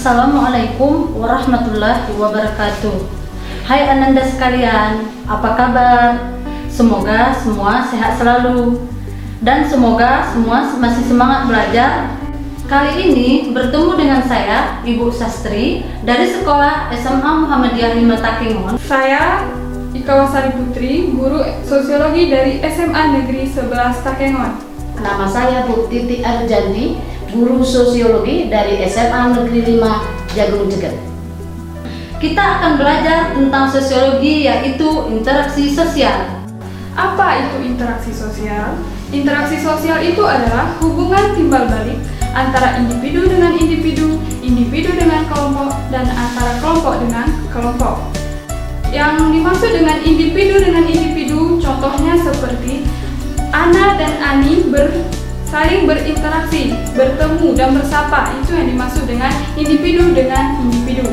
Assalamualaikum warahmatullahi wabarakatuh. Hai Ananda sekalian, apa kabar? Semoga semua sehat selalu dan semoga semua masih semangat belajar. Kali ini bertemu dengan saya, Ibu Sastri dari Sekolah SMA Muhammadiyah 5 Takengon. Saya Ika Wasari Putri, guru sosiologi dari SMA Negeri 11 Takengon. Nama saya Bu Titi Arjanti, guru sosiologi dari SMA Negeri 5 Jagung Jeger. Kita akan belajar tentang sosiologi, yaitu interaksi sosial. Apa itu interaksi sosial? Interaksi sosial itu adalah hubungan timbal balik antara individu dengan individu, individu dengan kelompok, dan antara kelompok dengan kelompok. Yang dimaksud dengan individu, contohnya seperti Ana dan Ani saling berinteraksi, bertemu dan bersapa. Itu yang dimaksud dengan individu dengan individu.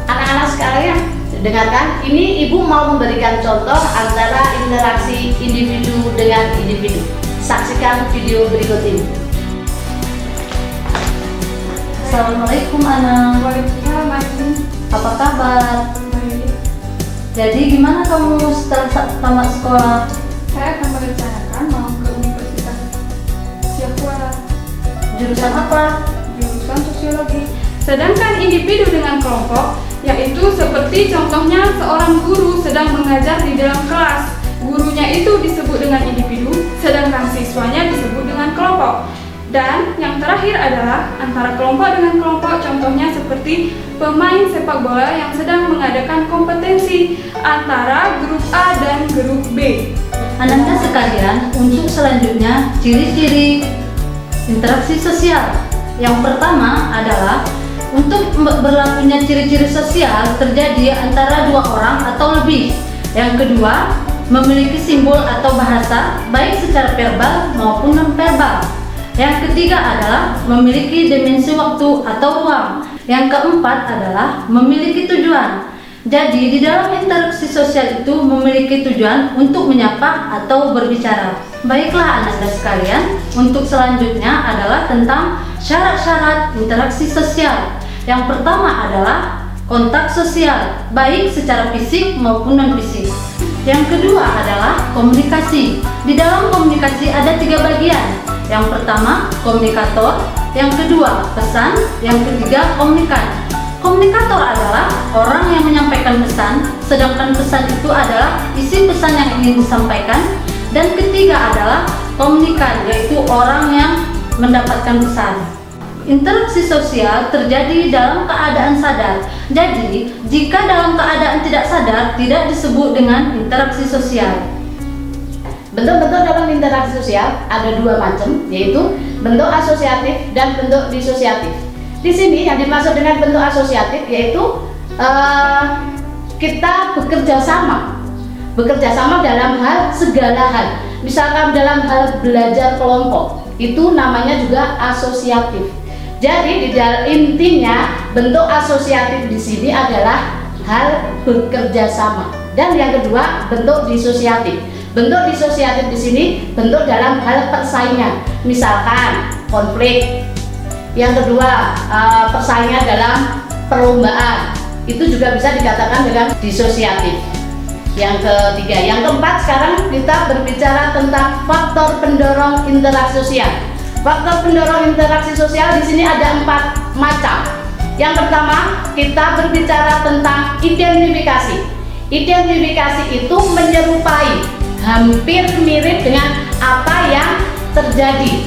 Anak-anak sekalian, dengarkan, ini Ibu mau memberikan contoh antara interaksi individu dengan individu. Saksikan video berikut ini. Assalamualaikum Ana. Waalaikumsalam, Ani. Apa kabar? Baik. Jadi gimana kamu setelah tamat sekolah? Saya akan merencanakan mau ke Universitas Syahkuala, Jurusan apa? jurusan sosiologi. Sedangkan individu dengan kelompok, yaitu seperti contohnya seorang guru sedang mengajar di dalam kelas. Gurunya itu disebut dengan individu, sedangkan siswanya disebut dengan kelompok. Dan yang terakhir adalah antara kelompok dengan kelompok, contohnya seperti pemain sepak bola yang sedang mengadakan kompetensi antara grup A dan grup B. Ananda sekalian, untuk selanjutnya ciri-ciri interaksi sosial. Yang pertama adalah untuk berlakunya ciri-ciri sosial terjadi antara dua orang atau lebih. Yang kedua, memiliki simbol atau bahasa baik secara verbal maupun non-verbal. Yang ketiga adalah memiliki dimensi waktu atau ruang. Yang keempat adalah memiliki tujuan. Jadi di dalam interaksi sosial itu memiliki tujuan untuk menyapa atau berbicara. Baiklah Ananda sekalian, untuk selanjutnya adalah tentang syarat-syarat interaksi sosial. Yang pertama adalah kontak sosial, baik secara fisik maupun non-fisik. Yang kedua adalah komunikasi. Di dalam komunikasi ada 3 bagian. Yang pertama, komunikator. Yang kedua, pesan. Yang ketiga, komunikan. Komunikator adalah orang yang menyampaikan pesan, sedangkan pesan itu adalah isi pesan yang ingin disampaikan. Dan ketiga adalah komunikan, yaitu orang yang mendapatkan pesan. Interaksi sosial terjadi dalam keadaan sadar. Jadi, jika dalam keadaan tidak sadar, tidak disebut dengan interaksi sosial. Bentuk-bentuk dalam interaksi sosial ada 2 macam, yaitu bentuk asosiatif dan bentuk disosiatif. Di sini yang dimaksud dengan bentuk asosiatif yaitu kita bekerja sama dalam hal segala hal. Misalkan dalam hal belajar kelompok, itu namanya juga asosiatif. Jadi intinya bentuk asosiatif di sini adalah hal bekerja sama. Dan yang kedua, bentuk disosiatif. Bentuk disosiatif di sini bentuk dalam hal persaingan, misalkan konflik. Yang kedua, persaingan dalam perlombaan, itu juga bisa dikatakan dengan disosiatif. Yang ketiga, yang keempat, sekarang kita berbicara tentang faktor pendorong interaksi sosial. Faktor pendorong interaksi sosial di sini ada 4 macam. Yang pertama, kita berbicara tentang identifikasi. Identifikasi itu menyerupai, hampir mirip dengan apa yang terjadi.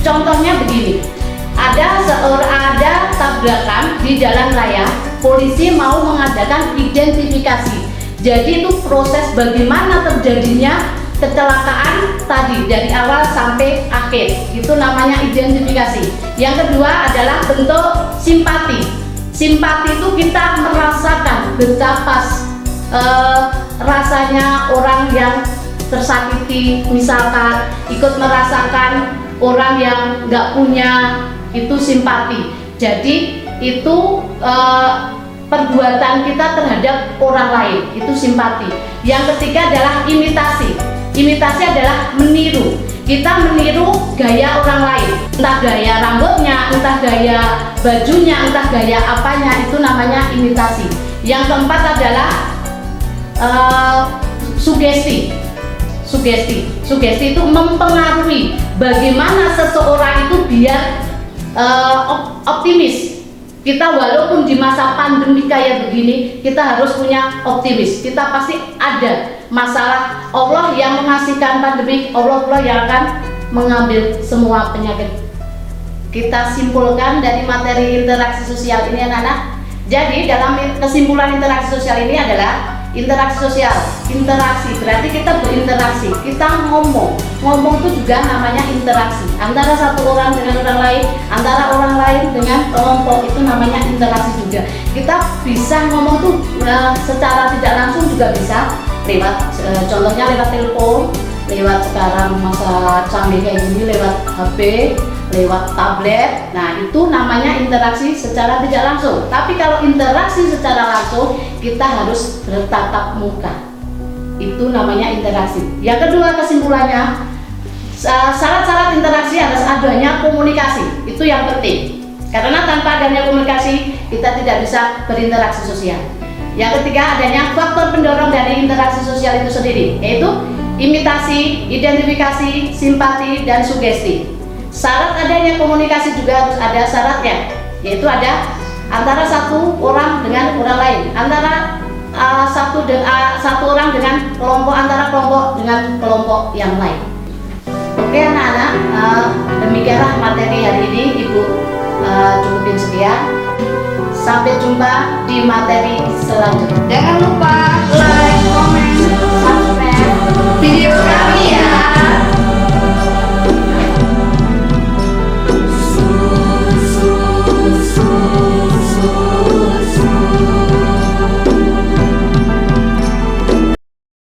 Contohnya begini, ada tabrakan di jalan raya, polisi mau mengadakan identifikasi. Jadi itu proses bagaimana terjadinya kecelakaan tadi dari awal sampai akhir, itu namanya identifikasi. Yang kedua adalah bentuk simpati. Simpati itu kita merasakan betapa rasanya orang yang tersakiti, misalkan ikut merasakan orang yang nggak punya, itu simpati. Jadi itu perbuatan kita terhadap orang lain, itu simpati. Yang ketiga adalah imitasi. Imitasi adalah meniru. kita meniru gaya orang lain, entah gaya rambutnya, entah gaya bajunya, entah gaya apanya, itu namanya imitasi. Yang keempat adalah sugesti. Sugesti itu mempengaruhi bagaimana seseorang itu biar optimis. Kita walaupun di masa pandemi kayak begini, kita harus punya optimis. Kita pasti ada masalah. Allah yang mengasihkan pandemi, Allah yang akan mengambil semua penyakit. Kita simpulkan dari materi interaksi sosial ini anak-anak. Jadi dalam kesimpulan interaksi sosial ini adalah interaksi sosial. Interaksi berarti kita berinteraksi, kita ngomong itu juga namanya interaksi antara satu orang dengan orang lain, antara orang lain dengan kelompok, itu namanya interaksi juga. Kita bisa ngomong tuh secara tidak langsung juga bisa lewat contohnya lewat telepon, lewat sekarang masa canggih kayak gini, lewat HP, lewat tablet. Nah, itu namanya interaksi secara tidak langsung. Tapi kalau interaksi secara langsung, kita harus bertatap muka. Itu namanya interaksi. Yang kedua, kesimpulannya, syarat-syarat interaksi harus adanya komunikasi. Itu yang penting. Karena tanpa adanya komunikasi, kita tidak bisa berinteraksi sosial. Yang ketiga, adanya faktor pendorong dari interaksi sosial itu sendiri, yaitu imitasi, identifikasi, simpati, dan sugesti. Syarat adanya komunikasi juga harus ada syaratnya, yaitu ada antara satu orang dengan orang lain, antara satu orang dengan kelompok, antara kelompok dengan kelompok yang lain. Oke anak-anak, demikianlah materi hari ini Ibu cukupin sekian. Sampai jumpa di materi selanjutnya. Jangan lupa like,